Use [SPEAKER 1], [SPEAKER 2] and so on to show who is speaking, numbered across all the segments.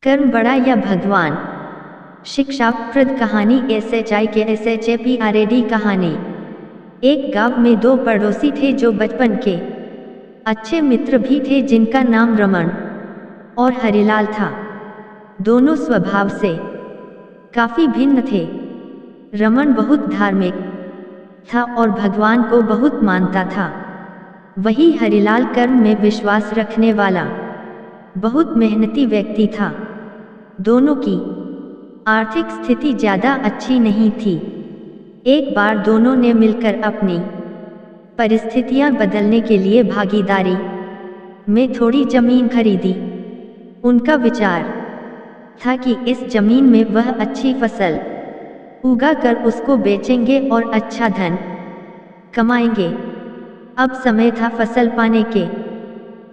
[SPEAKER 1] कर्म बड़ा या भगवान। शिक्षाप्रद कहानी SHI के SHAPRAD कहानी। एक गांव में दो पड़ोसी थे जो बचपन के अच्छे मित्र भी थे, जिनका नाम रमन और हरिलाल था। दोनों स्वभाव से काफी भिन्न थे। रमन बहुत धार्मिक था और भगवान को बहुत मानता था। वही हरिलाल कर्म में विश्वास रखने वाला बहुत मेहनती व्यक्ति था। दोनों की आर्थिक स्थिति ज्यादा अच्छी नहीं थी। एक बार दोनों ने मिलकर अपनी परिस्थितियां बदलने के लिए भागीदारी में थोड़ी जमीन खरीदी। उनका विचार था कि इस जमीन में वह अच्छी फसल उगा कर उसको बेचेंगे और अच्छा धन कमाएंगे। अब समय था फसल पाने के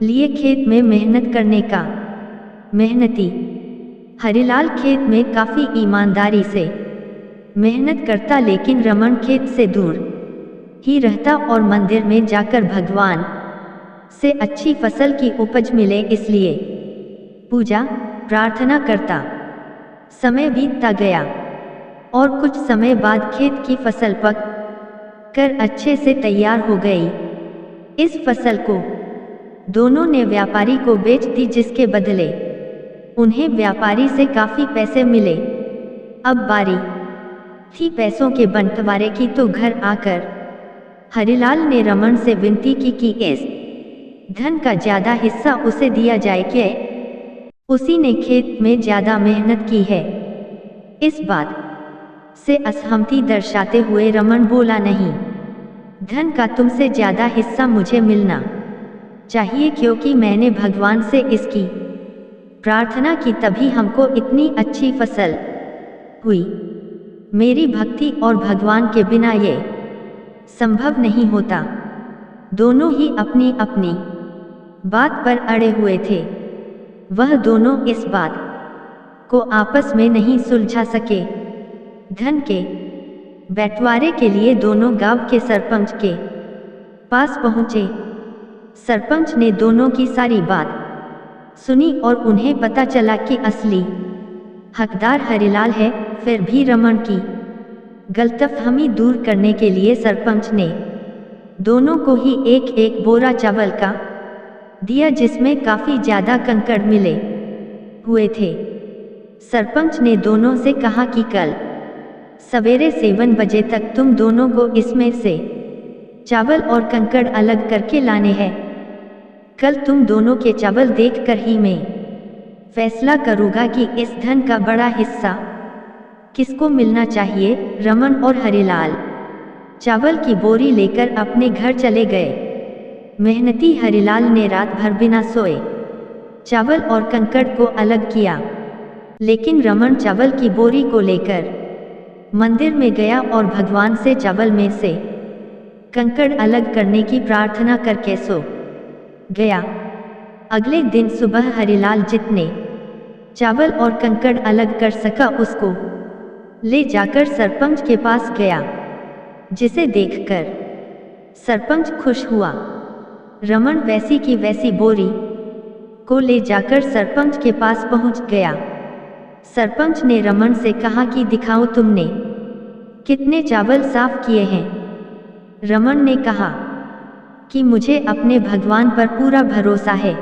[SPEAKER 1] लिए खेत में मेहनत करने का। मेहनती हरिलाल खेत में काफी ईमानदारी से मेहनत करता, लेकिन रमन खेत से दूर ही रहता और मंदिर में जाकर भगवान से अच्छी फसल की उपज मिले इसलिए पूजा प्रार्थना करता। समय बीतता गया और कुछ समय बाद खेत की फसल पक कर अच्छे से तैयार हो गई। इस फसल को दोनों ने व्यापारी को बेच दी, जिसके बदले उन्हें व्यापारी से काफी पैसे मिले। अब बारी थी पैसों के बंटवारे की, तो घर आकर हरिलाल ने रमन से विनती की कि इस धन का ज्यादा हिस्सा उसे दिया जाए, कि उसी ने खेत में ज्यादा मेहनत की है। इस बात से असहमति दर्शाते हुए रमन बोला, नहीं, धन का तुमसे ज्यादा हिस्सा मुझे मिलना चाहिए, क्योंकि मैंने भगवान से इसकी प्रार्थना की, तभी हमको इतनी अच्छी फसल हुई। मेरी भक्ति और भगवान के बिना ये संभव नहीं होता। दोनों ही अपनी अपनी बात पर अड़े हुए थे। वह दोनों इस बात को आपस में नहीं सुलझा सके। धन के बंटवारे के लिए दोनों गांव के सरपंच के पास पहुंचे। सरपंच ने दोनों की सारी बात सुनी और उन्हें पता चला कि असली हकदार हरिलाल है। फिर भी रमन की गलतफहमी दूर करने के लिए सरपंच ने दोनों को ही एक एक बोरा चावल का दिया, जिसमें काफी ज्यादा कंकड़ मिले हुए थे। सरपंच ने दोनों से कहा कि कल सवेरे 7 बजे तक तुम दोनों को इसमें से चावल और कंकड़ अलग करके लाने हैं। कल तुम दोनों के चावल देखकर ही मैं फैसला करूंगा कि इस धन का बड़ा हिस्सा किसको मिलना चाहिए। रमन और हरिलाल चावल की बोरी लेकर अपने घर चले गए। मेहनती हरिलाल ने रात भर बिना सोए चावल और कंकड़ को अलग किया, लेकिन रमन चावल की बोरी को लेकर मंदिर में गया और भगवान से चावल में से कंकड़ अलग करने की प्रार्थना करके सो गया। अगले दिन सुबह हरिलाल जितने चावल और कंकड़ अलग कर सका उसको ले जाकर सरपंच के पास गया, जिसे देखकर सरपंच खुश हुआ। रमन वैसी की वैसी बोरी को ले जाकर सरपंच के पास पहुंच गया। सरपंच ने रमन से कहा कि दिखाओ तुमने कितने चावल साफ किए हैं। रमन ने कहा कि मुझे अपने भगवान पर पूरा भरोसा है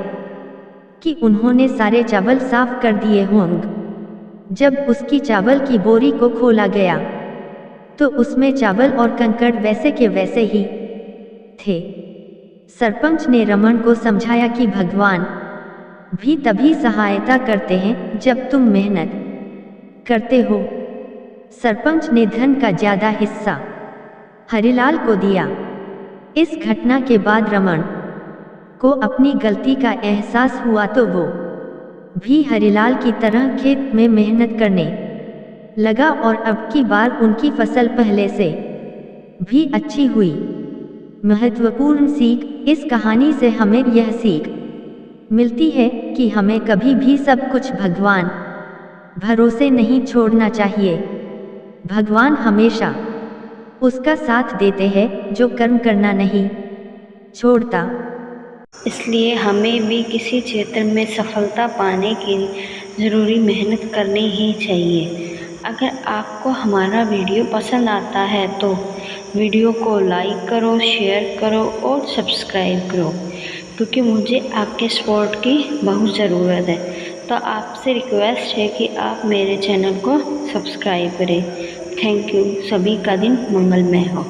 [SPEAKER 1] कि उन्होंने सारे चावल साफ कर दिए होंगे। जब उसकी चावल की बोरी को खोला गया तो उसमें चावल और कंकड़ वैसे के वैसे ही थे। सरपंच ने रमन को समझाया कि भगवान भी तभी सहायता करते हैं जब तुम मेहनत करते हो। सरपंच ने धन का ज्यादा हिस्सा हरिलाल को दिया। इस घटना के बाद रमन को अपनी गलती का एहसास हुआ, तो वो भी हरिलाल की तरह खेत में मेहनत करने लगा और अब की बार उनकी फसल पहले से भी अच्छी हुई। महत्वपूर्ण सीख: इस कहानी से हमें यह सीख मिलती है कि हमें कभी भी सब कुछ भगवान भरोसे नहीं छोड़ना चाहिए। भगवान हमेशा उसका साथ देते हैं जो कर्म करना नहीं छोड़ता।
[SPEAKER 2] इसलिए हमें भी किसी क्षेत्र में सफलता पाने की ज़रूरी मेहनत करनी ही चाहिए। अगर आपको हमारा वीडियो पसंद आता है तो वीडियो को लाइक करो, शेयर करो और सब्सक्राइब करो, क्योंकि मुझे आपके सपोर्ट की बहुत ज़रूरत है। तो आपसे रिक्वेस्ट है कि आप मेरे चैनल को सब्सक्राइब करें। Thank you. सभी का दिन मंगलमय हो।